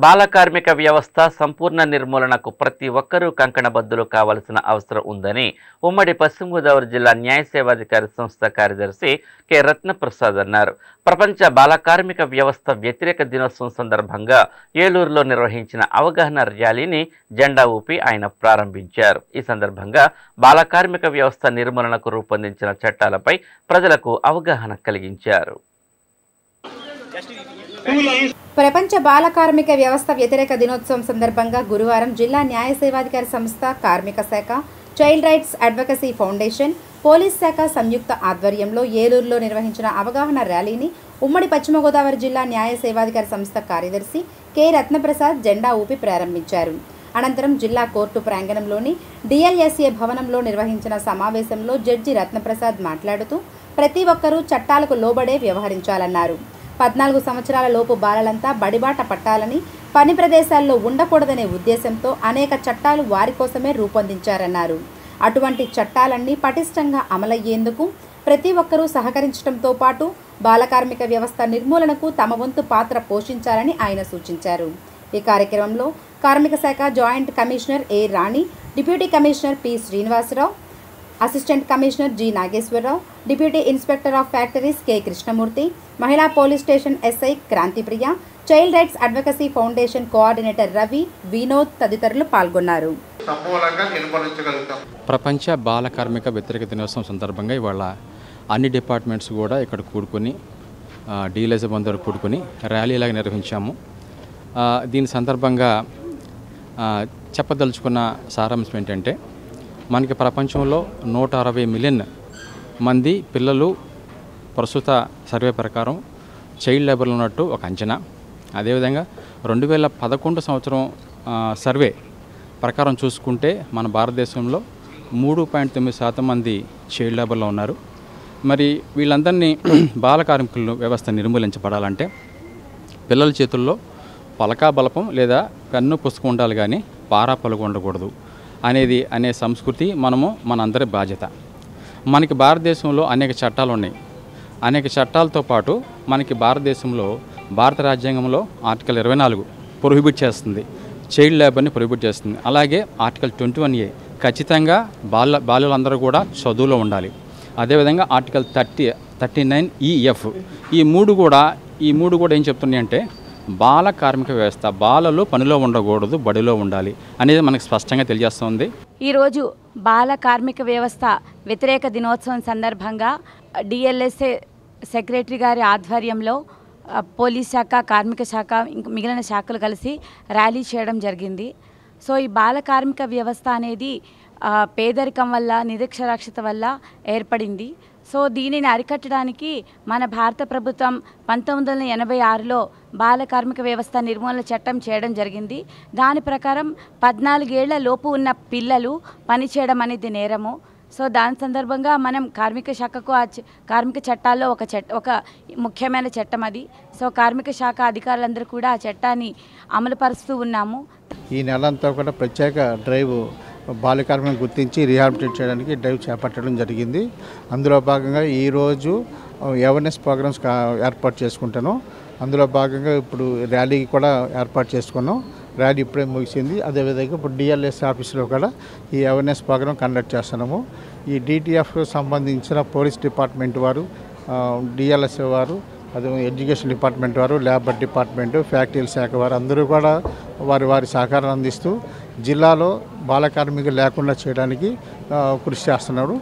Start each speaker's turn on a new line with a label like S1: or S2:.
S1: బాల కార్మిక వ్యవస్థ సంపూర్ణ నిర్మూలనకు ప్రతి ఒక్కరూ కంకణబద్దులు కావాల్సిన అవసరం ఉందని ఉమ్మడి పశ్చిమ గోదావరి జిల్లా న్యాయ సేవాధికారి సంస్థ కార్యదర్శి కె రత్నప్రసాద్ అన్నారు. ప్రపంచ బాల కార్మిక వ్యవస్థ వ్యతిరేక దినోత్సవం సందర్భంగా ఏలూరులో నిర్వహించిన అవగాహన ర్యాలీని జెండా ఊపి ఆయన ప్రారంభించారు. ఈ సందర్భంగా బాల కార్మిక వ్యవస్థ నిర్మూలనకు రూపొందించిన చట్టాలపై ప్రజలకు అవగాహన కలిగించారు.
S2: ప్రపంచ బాల కార్మిక వ్యవస్థ వ్యతిరేక దినోత్సవం సందర్భంగా గురువారం జిల్లా న్యాయ సేవాధికారి సంస్థ, కార్మిక శాఖ, child rights advocacy foundation, police శాఖ సంయుక్త ఆధ్వర్యంలో ఏలూరులో నిర్వహించిన అవగాహన ర్యాలీని ఉమ్మడి పశ్చిమ గోదావరి జిల్లా న్యాయ సేవాధికారి సంస్థ కార్యదర్శి కె రత్నప్రసాద్ జెండా ఊపి ప్రారంభించారు. అనంతరం జిల్లా కోర్టు ప్రాంగణంలోని డిఎల్ఎస్ఏ భవనంలో నిర్వహించిన సమావేశంలో జడ్జి రత్నప్రసాద్ మాట్లాడుతూ ప్రతి ఒక్కరూ చట్టాలకు లోబడే వ్యవహరించాలన్నారు. 14 సంవత్సరాల లోపు బాలలంతా బడిబాట పట్టాలని, పని ప్రదేశాల్లో ఉండకూడదనే ఉద్దేశంతో అనేక చట్టాలు వారి కోసమే రూపొందించారన్నారు. అటువంటి చట్టాలన్నీ పటిష్టంగా అమలయ్యేందుకు ప్రతి ఒక్కరూ సహకరించడంతో పాటు బాలకార్మిక వ్యవస్థ నిర్మూలనకు తమ వంతు పాత్ర పోషించాలని ఆయన సూచించారు. ఈ కార్యక్రమంలో కార్మిక శాఖ joint commissioner A Rani, deputy commissioner P Srinivasarao, assistant commissioner G Nageswararao, deputy inspector of factories K Krishnamurthy, మహిళా police station SI Kranthipriya, child rights advocacy foundation coordinator Ravi, Vinod తదితరులు పాల్గొన్నారు.
S3: ప్రపంచ బాల కార్మిక వ్యతిరేక దినోత్సవం సందర్భంగా ఇవాళ అన్ని డిపార్ట్మెంట్స్ కూడా ఇక్కడ కూడుకొని డీఎల్ఎస్ఏ బందరు కూడుకొని ర్యాలీలాగా నిర్వహించాము. దీని సందర్భంగా చెప్పదలుచుకున్న సారాంశం ఏంటంటే, మనకి ప్రపంచంలో 160 మిలియన్ మంది పిల్లలు ప్రస్తుత సర్వే ప్రకారం చైల్డ్ లేబర్లో ఉన్నట్టు ఒక అంచనా. అదేవిధంగా 2011 సంవత్సరం సర్వే ప్రకారం చూసుకుంటే మన భారతదేశంలో 3.9% మంది చైల్డ్ లేబర్లో ఉన్నారు. మరి వీళ్ళందరినీ బాల కార్మికుల వ్యవస్థ నిర్మూలించబడాలంటే పిల్లల చేతుల్లో పలకా బలపం లేదా పెన్ను పుస్తకం ఉండాలి, కానీ పారా పలుగు ఉండకూడదు అనే సంస్కృతి మనందరి బాధ్యత. మనకి భారతదేశంలో అనేక చట్టాలు ఉన్నాయి. అనేక చట్టాలతో పాటు మనకి భారతదేశంలో భారత రాజ్యాంగంలో ఆర్టికల్ 24 ప్రొహిబిట్ చేస్తుంది, చైల్డ్ లేబర్ని ప్రొహిబిట్ చేస్తుంది. అలాగే ఆర్టికల్ 21A ఖచ్చితంగా బాలులందరూ కూడా చదువులో ఉండాలి. అదేవిధంగా ఆర్టికల్ 39EF ఈ మూడు కూడా ఏం చెప్తున్నాయి అంటే, బాల కార్మిక వ్యవస్థ బాలలు పనిలో ఉండకూడదు, బడిలో ఉండాలి అనేది మనకు స్పష్టంగా తెలియజేస్తుంది.
S4: ఈరోజు బాల కార్మిక వ్యవస్థ వ్యతిరేక దినోత్సవం సందర్భంగా డిఎల్ఎస్ఏ సెక్రటరీ గారి ఆధ్వర్యంలో పోలీస్ శాఖ, కార్మిక శాఖ, మిగిలిన శాఖలు కలిసి ర్యాలీ చేయడం జరిగింది. సో ఈ బాల కార్మిక వ్యవస్థ అనేది పేదరికం వల్ల, నిరక్షరాస్యత వల్ల ఏర్పడింది. సో దీనిని అరికట్టడానికి మన భారత ప్రభుత్వం 1986లో బాల కార్మిక వ్యవస్థ నిర్మూలన చట్టం చేయడం జరిగింది. దాని ప్రకారం 14 ఏళ్ల లోపు ఉన్న పిల్లలు పనిచేయడం అనేది నేరము. సో దాని సందర్భంగా మనం కార్మిక శాఖకు కార్మిక చట్టాల్లో ఒక ముఖ్యమైన చట్టం అది. సో కార్మిక శాఖ అధికారులందరూ కూడా ఆ చట్టాన్ని అమలుపరుస్తూ ఉన్నాము.
S5: ఈ నెలంతా కూడా ప్రత్యేక డ్రైవ్ బాల కార్మికులను గుర్తించి రీహాబిలిటేట్ చేయడానికి డ్రైవ్ చేపట్టడం జరిగింది. అందులో భాగంగా ఈరోజు అవేర్నెస్ ప్రోగ్రామ్స్ ఏర్పాటు చేసుకుంటాను. అందులో భాగంగా ఇప్పుడు ర్యాలీ కూడా ఏర్పాటు చేసుకున్నాం. ర్యాలీ ఇప్పుడే ముగిసింది. అదేవిధంగా ఇప్పుడు డిఎల్ఎస్ ఆఫీస్లో కూడా ఈ అవేర్నెస్ ప్రోగ్రామ్ కండక్ట్ చేస్తున్నాము. ఈ డిటిఎఫ్ సంబంధించిన పోలీస్ డిపార్ట్మెంట్ వారు, డిఎల్ఎస్ఏ వారు, అదే ఎడ్యుకేషన్ డిపార్ట్మెంట్ వారు, లేబర్ డిపార్ట్మెంటు, ఫ్యాక్టరీల శాఖ వారు అందరూ కూడా వారి సహకారం అందిస్తూ జిల్లాలో బాల కార్మికులు లేకుండా చేయడానికి కృషి చేస్తున్నారు.